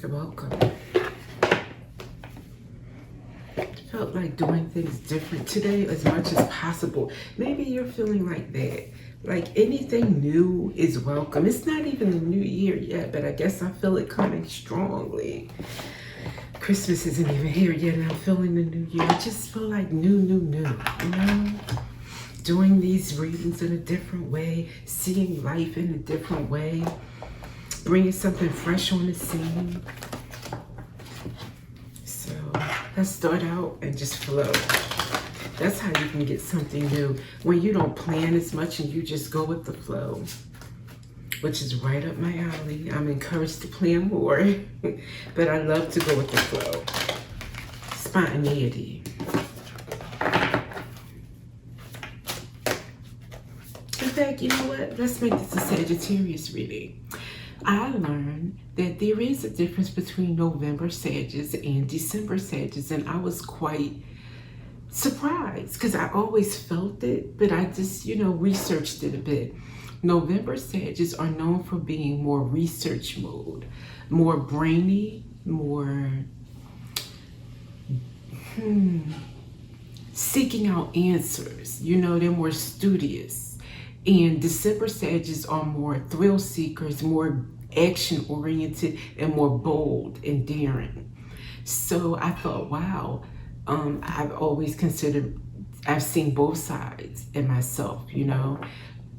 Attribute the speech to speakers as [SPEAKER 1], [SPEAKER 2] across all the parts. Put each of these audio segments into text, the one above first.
[SPEAKER 1] You're welcome. Felt like doing things different today as much as possible. Maybe you're feeling like that. Like anything new is welcome. It's not even the new year yet, but I guess I feel it coming strongly. Christmas isn't even here yet, and I'm feeling the new year. I just feel like new, you know? Doing these readings in a different way, seeing life in a different way, bringing something fresh on the scene. So let's start out and just flow. That's how you can get something new, when you don't plan as much and you just go with the flow, which is right up my alley. I'm encouraged to plan more, but I love to go with the flow. Spontaneity. In fact, you know what? Let's make this a Sagittarius reading. I learned that there is a difference between November Sages and December Sages, and I was quite surprised because I always felt it, but I just, researched it a bit. November Sages are known for being more research mode, more brainy, more seeking out answers. They're more studious. And December Sages are more thrill seekers, more action oriented, and more bold and daring. So I thought, wow, I've always considered, I've seen both sides in myself,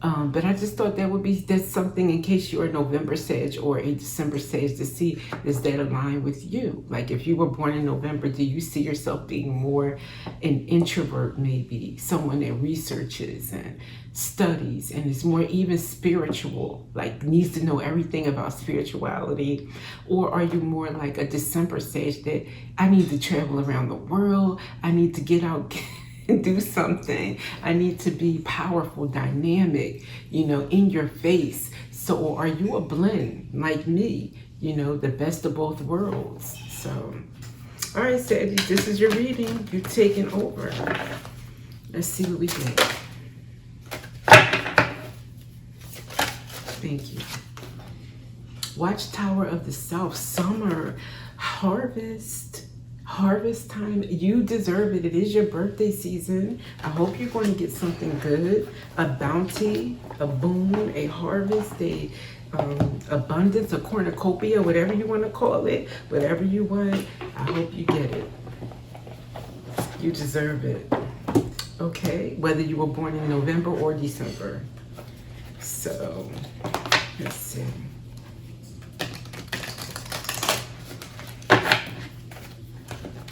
[SPEAKER 1] but I just thought that's something in case you're a November Sage or a December Sage, to see, does that align with you? Like if you were born in November, do you see yourself being more an introvert, maybe someone that researches and studies and is more even spiritual, like needs to know everything about spirituality? Or are you more like a December Sage that I need to travel around the world, I need to get out and do something, I need to be powerful, dynamic, in your face? So are you a blend like me, the best of both worlds? So, all right, Saggie, this is your reading. You're taking over. Let's see what we get. Thank you. Watchtower of the South, summer, harvest time. You deserve it. It is your birthday season. I hope you're going to get something good, a bounty, a boon, a harvest, a abundance, a cornucopia, whatever you want to call it, whatever you want. I hope you get it. You deserve it. Okay, whether you were born in November or December. So let's see.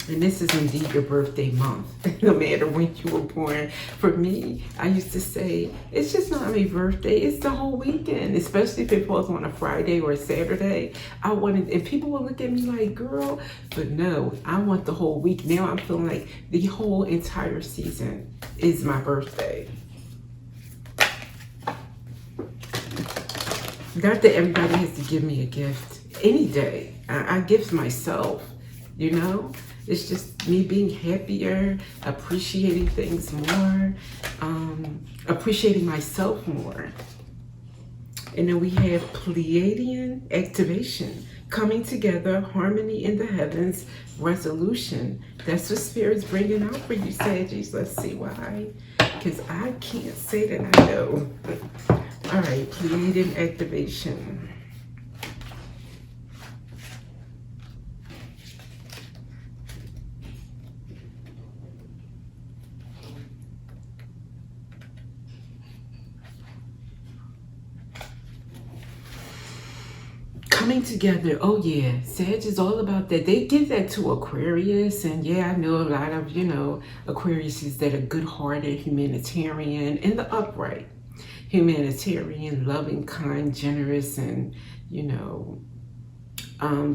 [SPEAKER 1] And this is indeed your birthday month, no matter when you were born. For me, I used to say, it's just not my birthday, it's the whole weekend, especially if it falls on a Friday or a Saturday. And people will look at me like, girl, but no, I want the whole week. Now I'm feeling like the whole entire season is my birthday. Not that everybody has to give me a gift any day. I gift myself, It's just me being happier, appreciating things more, appreciating myself more. And then we have Pleiadian activation, coming together, harmony in the heavens, resolution. That's what Spirit's bringing out for you, Saggies. Let's see why. Because I can't say that I know. All right, Pleiadian activation. Coming together. Oh yeah, Sag is all about that. They give that to Aquarius, and yeah, I know a lot of, Aquariuses that are good-hearted, humanitarian, and the upright. Humanitarian, loving, kind, generous, and,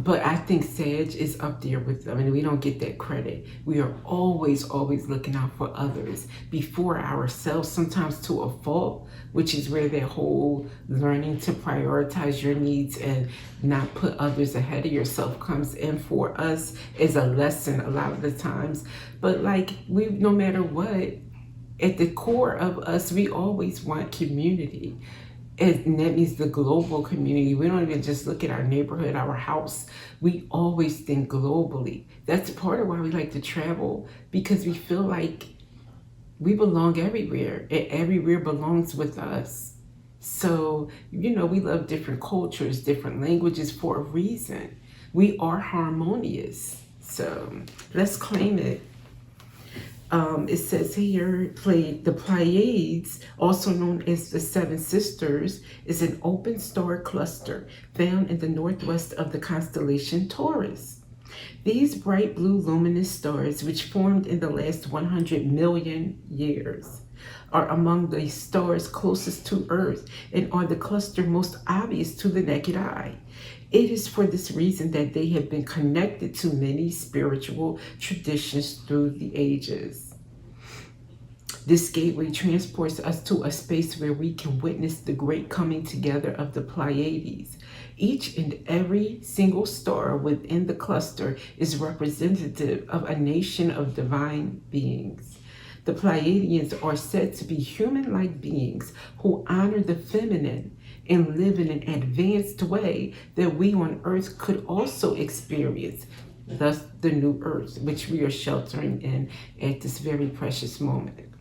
[SPEAKER 1] but I think Sag is up there with them, and we don't get that credit. We are always looking out for others before ourselves, sometimes to a fault, which is where that whole learning to prioritize your needs and not put others ahead of yourself comes in for us as a lesson a lot of the times. But no matter what, at the core of us, we always want community. And that means the global community. We don't even just look at our neighborhood, our house. We always think globally. That's part of why we like to travel, because we feel like we belong everywhere and everywhere belongs with us. So, we love different cultures, different languages for a reason. We are harmonious. So let's claim it. It says here, the Pleiades, also known as the Seven Sisters, is an open star cluster found in the northwest of the constellation Taurus. These bright blue luminous stars, which formed in the last 100 million years, are among the stars closest to Earth and are the cluster most obvious to the naked eye. It is for this reason that they have been connected to many spiritual traditions through the ages. This gateway transports us to a space where we can witness the great coming together of the Pleiades. Each and every single star within the cluster is representative of a nation of divine beings. The Pleiadians are said to be human-like beings who honor the feminine and live in an advanced way that we on Earth could also experience, thus the new Earth, which we are sheltering in at this very precious moment.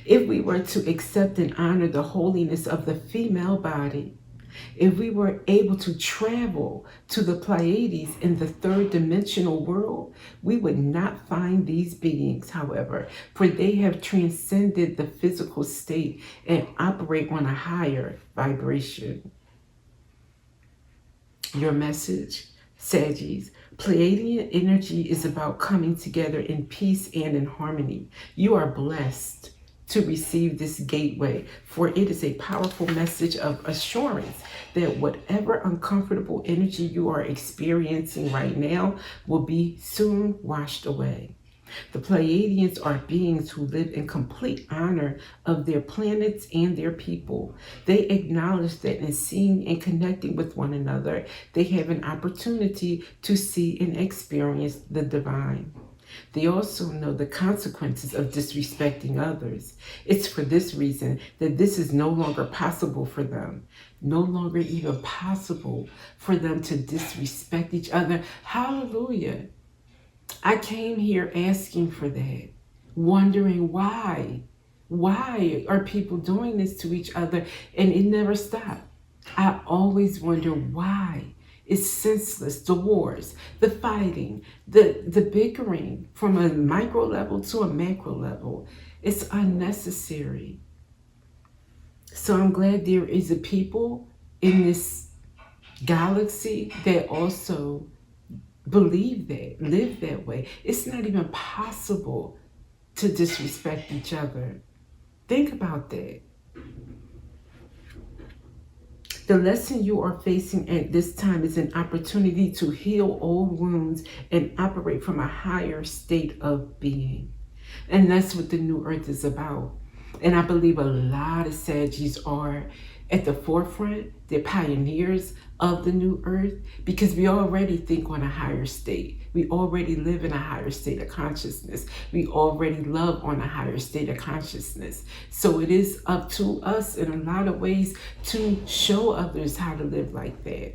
[SPEAKER 1] If we were to accept and honor the holiness of the female body, if we were able to travel to the Pleiades in the third dimensional world, we would not find these beings, however, for they have transcended the physical state and operate on a higher vibration. Your message, Saggies. Pleiadian energy is about coming together in peace and in harmony. You are blessed to receive this gateway, for it is a powerful message of assurance that whatever uncomfortable energy you are experiencing right now will be soon washed away. The Pleiadians are beings who live in complete honor of their planets and their people. They acknowledge that in seeing and connecting with one another, they have an opportunity to see and experience the divine. They also know the consequences of disrespecting others. It's for this reason that this is no longer possible for them. No longer even possible for them to disrespect each other. Hallelujah. I came here asking for that, wondering why. Why are people doing this to each other? And it never stopped. I always wonder why. It's senseless, the wars, the fighting, the bickering from a micro level to a macro level. It's unnecessary. So I'm glad there is a people in this galaxy that also believe that, live that way. It's not even possible to disrespect each other. Think about that. The lesson you are facing at this time is an opportunity to heal old wounds and operate from a higher state of being. And that's what the new earth is about. And I believe a lot of Saggies are at the forefront. They're pioneers of the new earth because we already think on a higher state. We already live in a higher state of consciousness. We already love on a higher state of consciousness. So it is up to us in a lot of ways to show others how to live like that.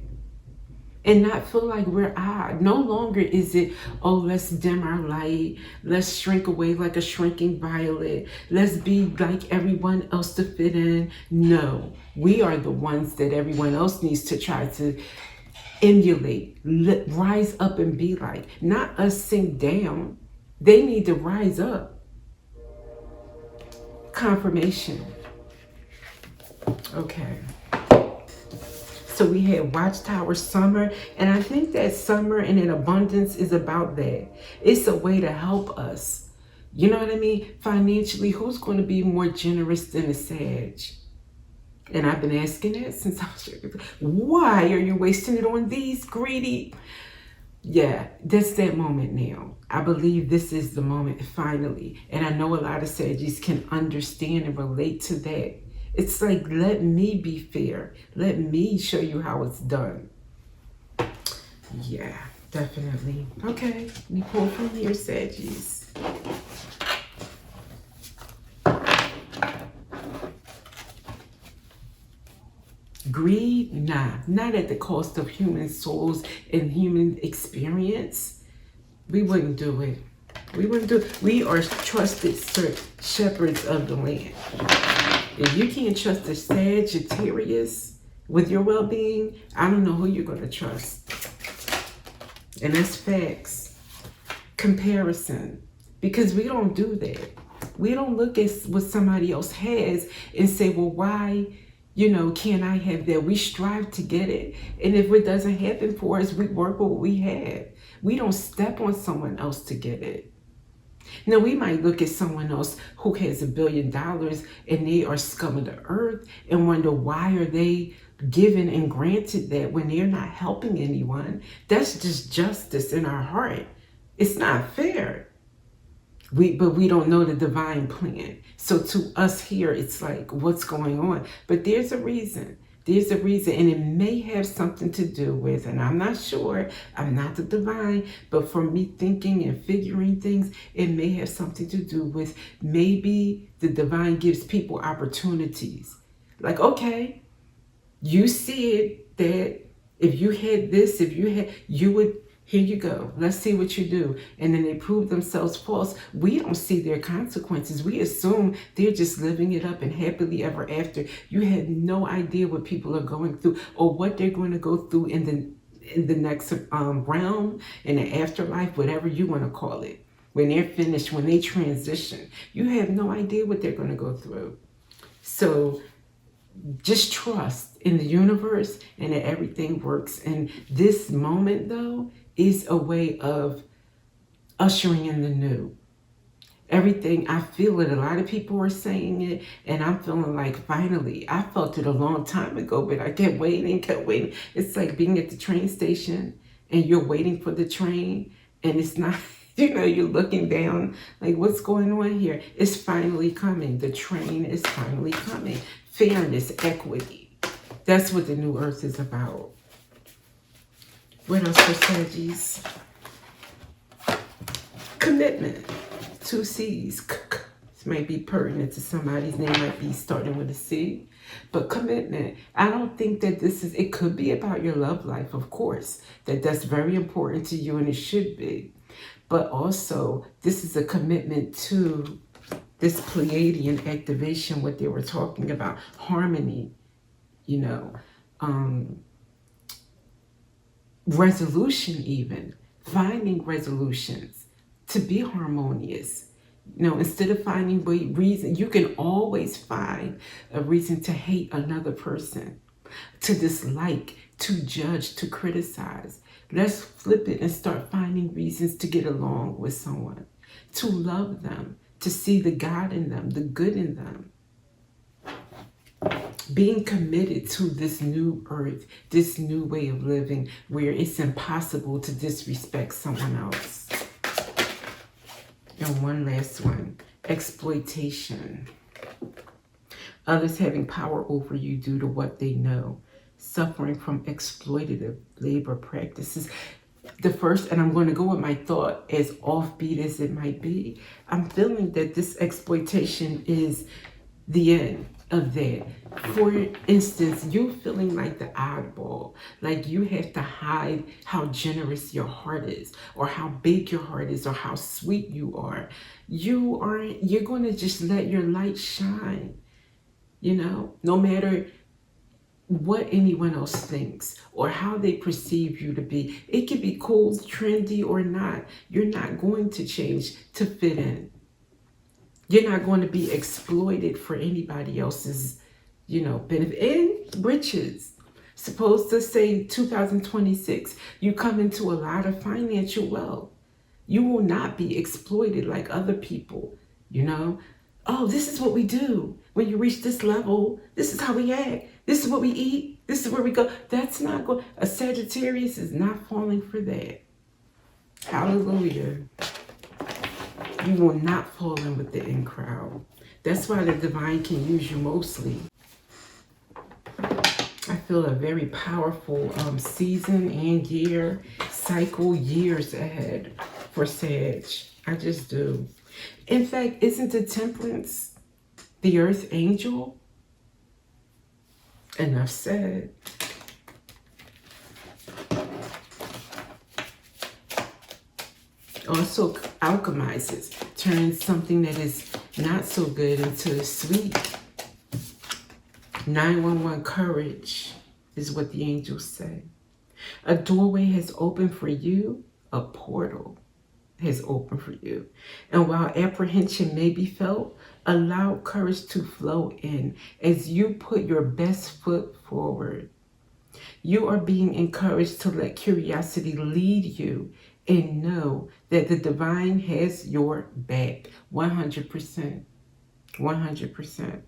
[SPEAKER 1] And not feel like we're odd. No longer is it, oh, let's dim our light. Let's shrink away like a shrinking violet. Let's be like everyone else to fit in. No, we are the ones that everyone else needs to try to emulate, rise up and be like. Not us sink down. They need to rise up. Confirmation. Okay. So we had Watchtower Summer, and I think that summer and in abundance is about that. It's a way to help us. You know what I mean? Financially, who's going to be more generous than a Sag? And I've been asking that since I was young. Why are you wasting it on these greedy? Yeah, that's that moment now. I believe this is the moment finally. And I know a lot of Saggies can understand and relate to that. It's like, let me be fair. Let me show you how it's done. Yeah, definitely. Okay, we pull from here, Saggies. not at the cost of human souls and human experience. We wouldn't do it. We wouldn't do it. We are trusted shepherds of the land. If you can't trust the Sagittarius with your well-being, I don't know who you're going to trust. And that's facts. Comparison. Because we don't do that. We don't look at what somebody else has and say, well, why, can't I have that? We strive to get it. And if it doesn't happen for us, we work with what we have. We don't step on someone else to get it. Now, we might look at someone else who has $1 billion and they are scum of the earth and wonder, why are they given and granted that when they're not helping anyone? That's just justice in our heart. It's not fair. But we don't know the divine plan. So to us here, it's like, what's going on? But there's a reason. There's a reason, and it may have something to do with, and I'm not sure, I'm not the divine, but for me thinking and figuring things, it may have something to do with maybe the divine gives people opportunities. Like, okay, you see it that if you had this, you would, here you go. Let's see what you do. And then they prove themselves false. We don't see their consequences. We assume they're just living it up and happily ever after. You had no idea what people are going through or what they're going to go through in the next realm, in the afterlife, whatever you want to call it. When they're finished, when they transition, you have no idea what they're going to go through. So just trust in the universe and that everything works. And this moment, though, is a way of ushering in the new. Everything, I feel it. A lot of people are saying it, and I'm feeling like finally, I felt it a long time ago, but I kept waiting. It's like being at the train station and you're waiting for the train, and it's not, you're looking down, like, what's going on here? It's finally coming. The train is finally coming. Fairness, equity. That's what the new earth is about. What else for Saggies? Commitment. 2 C's. This might be pertinent to somebody's name, might be starting with a C. But commitment. I don't think that it could be about your love life, of course. That's very important to you, and it should be. But also, this is a commitment to this Pleiadian activation, what they were talking about. Harmony, resolution even, finding resolutions to be harmonious. Instead of finding reason, you can always find a reason to hate another person, to dislike, to judge, to criticize. Let's flip it and start finding reasons to get along with someone, to love them, to see the God in them, the good in them. Being committed to this new earth, this new way of living where it's impossible to disrespect someone else. And one last one, exploitation. Others having power over you due to what they know. Suffering from exploitative labor practices. The first, and I'm going to go with my thought, as offbeat as it might be, I'm feeling that this exploitation is the end of that. For instance, you're feeling like the oddball, like you have to hide how generous your heart is, or how big your heart is, or how sweet you are. You're going to just let your light shine, no matter what anyone else thinks or how they perceive you to be. It could be cool, trendy, or not. You're not going to change to fit in. You're not going to be exploited for anybody else's, benefit and riches. Supposed to say 2026, you come into a lot of financial wealth. You will not be exploited like other people, Oh, this is what we do. When you reach this level, this is how we act. This is what we eat. This is where we go. That's not going. A Sagittarius is not falling for that. Hallelujah. You will not fall in with the in crowd. That's why the divine can use you mostly. I feel a very powerful season and years ahead for Sag. I just do. In fact, isn't the Temperance the earth angel? Enough said. Also alchemizes, turns something that is not so good into sweet. 911 courage is what the angels say. A doorway has opened for you, a portal has opened for you. And while apprehension may be felt, allow courage to flow in as you put your best foot forward. You are being encouraged to let curiosity lead you and know that the divine has your back 100%. 100%.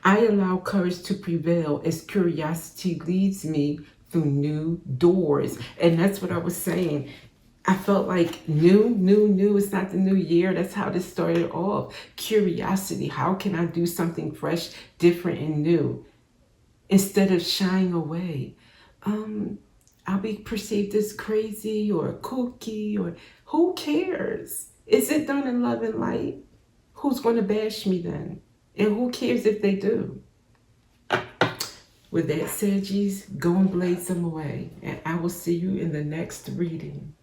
[SPEAKER 1] I allow courage to prevail as curiosity leads me through new doors. And that's what I was saying. I felt like new. It's not the new year. That's how this started off. Curiosity. How can I do something fresh, different, and new? Instead of shying away. I'll be perceived as crazy or kooky, or who cares? Is it done in love and light? Who's going to bash me then? And who cares if they do? With that, Saggies, go and blaze them away. And I will see you in the next reading.